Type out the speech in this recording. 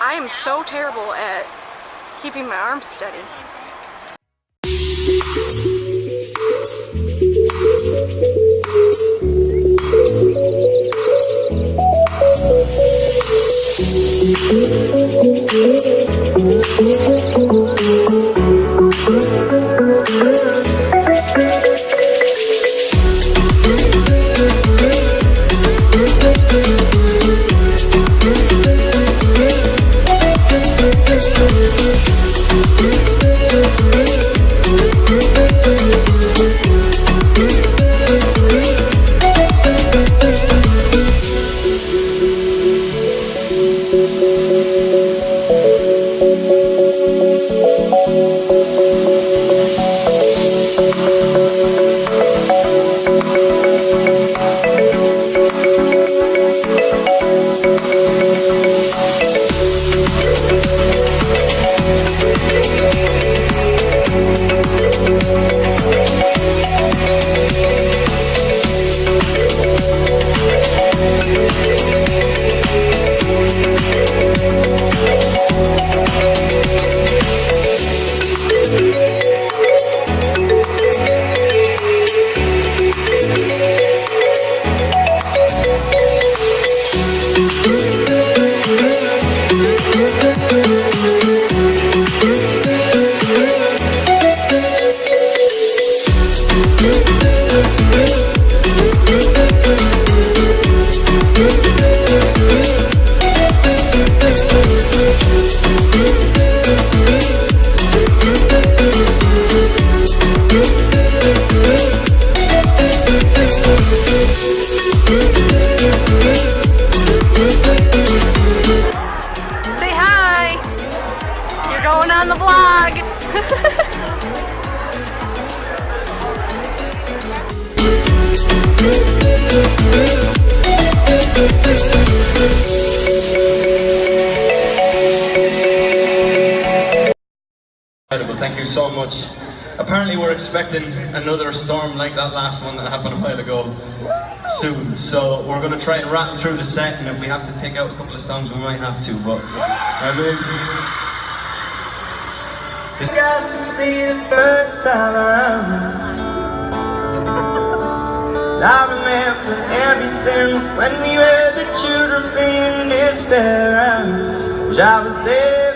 I am so terrible at keeping my arms steady. On the vlog. Incredible, thank you so much. Apparently we're expecting another storm like that last one that happened a while ago soon, so we're going to try and rattle through the set, and if we have to take out a couple of songs we might have to, but I mean, got to see it first time around. I remember everything when we were the children playing this fair round. I was there